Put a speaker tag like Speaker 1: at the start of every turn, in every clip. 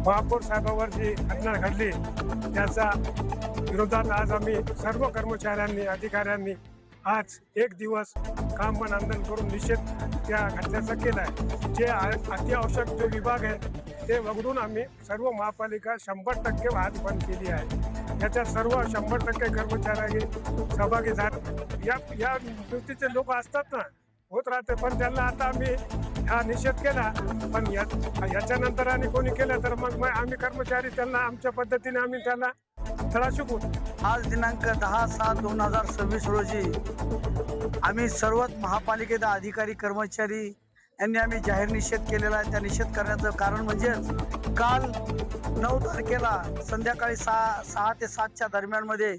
Speaker 1: महापौर साहेबांवर जी घटना घडली त्याचा विरोधात आज आम्ही सर्व कर्मचाऱ्यांनी अधिकाऱ्यांनी आज एक दिवस काम बंद आंदोलन करून निषेध त्या घटनेचा केला आहे। जे अत्यावश्यक जो विभाग आहे ते वगळून आम्ही सर्व महापालिका 100% वाहतूक बंद केली आहे। याच्यात सर्व 100% कर्मचारी सहभागी झाले। या वृत्तीचे लोक असतात ना, होत राहते, पण त्यांना आता आम्ही हा निषेध केला, पण याच्यानंतर आणि कोणी केलं तर मग आम्ही कर्मचारी त्यांना आमच्या पद्धतीने आम्ही त्यांना धडा शिकवू।
Speaker 2: आज दिनांक 10/7/2026 रोजी आम्ही सर्वच महापालिकेचे अधिकारी कर्मचारी यांनी आम्ही जाहीर निषेध केलेला आहे। त्या निषेध करण्याचं कारण म्हणजेच काल 9 तारखेला संध्याकाळी 6 ते 7च्या दरम्यानमध्ये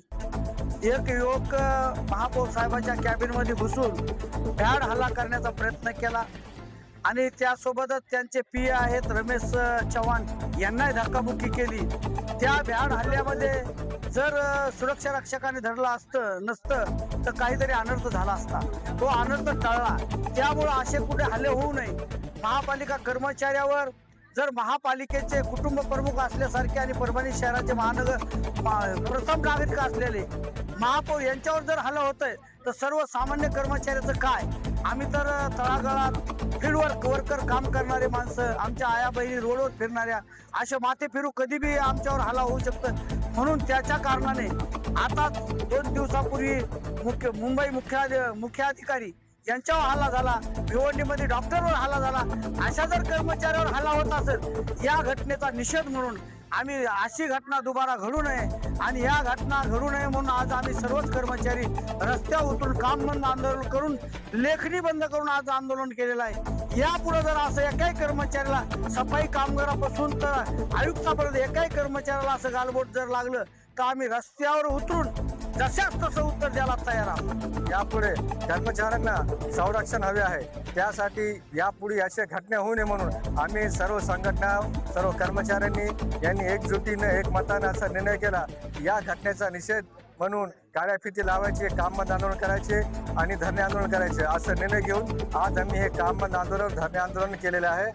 Speaker 2: एक युवक महापौर साहेबांच्या कॅबिनमध्ये घुसून भ्याड हल्ला करण्याचा प्रयत्न केला आणि त्यासोबतच त्यांचे पीए आहेत रमेश चव्हाण यांनाही धक्काबुक्की केली। त्या भ्याड हल्ल्यामध्ये जर सुरक्षा रक्षकाने धरलं नसतं तर काहीतरी अनर्थ झाला असता। तो अनर्थ टळला। त्यामुळे असे कुठे हल्ले होऊ नये। महापालिका कर्मचाऱ्यावर जर महापालिकेचे कुटुंब प्रमुख असल्यासारखे आणि परभणी शहराचे महानगर प्रथम नागरिक असलेले महापौर यांच्यावर जर हल्ला होतोय तर सर्वसामान्य कर्मचाऱ्याचं काय? आम्ही तर तळागाळात फील्डवर वर्कर काम करणारे माणसं, आमच्या आया बहिणी रोडवर फिरणाऱ्या, असे माथे फिरू कधी बी आमच्यावर हल्ला होऊ शकतं। म्हणून त्याच्या कारणाने आता 2 दिवसापूर्वी मुंबई मुख्याधिकारी यांच्यावर हल्ला झाला, भिवंडीमध्ये डॉक्टरवर हल्ला झाला। अशा जर कर्मचाऱ्यावर हल्ला होत असेल या घटनेचा निषेध म्हणून आम्ही अशी घटना दुबारा घडू नये आणि या घटना घडू नये म्हणून आज आम्ही सर्वच कर्मचारी रस्त्यावर उतरून काम बंद आंदोलन करून लेखणी बंद करून आज आंदोलन केलेलं आहे। यापुढे जर असं एकाही कर्मचाऱ्याला सफाई कामगारापासून तर आयुक्तापर्यंत एकाही कर्मचाऱ्याला असं गालबोट जर लागलं तर आम्ही रस्त्यावर उतरून जशाच तसं उत्तर द्यायला तयार आहोत।
Speaker 3: यापुढे कर्मचाऱ्यांना संरक्षण हवे आहे, त्यासाठी यापुढे अशा घटना होऊ नये म्हणून आम्ही सर्व संघटना सर्व कर्मचाऱ्यांनी यांनी एकजुटीने एकमताने असा निर्णय केला। या घटनेचा निषेध म्हणून काळ्या फिती लावायचे, काम बंद आंदोलन करायचे आणि धरणे आंदोलन करायचे असा निर्णय घेऊन आज आम्ही हे काम बंद आंदोलन धरणे आंदोलन केलेले आहे।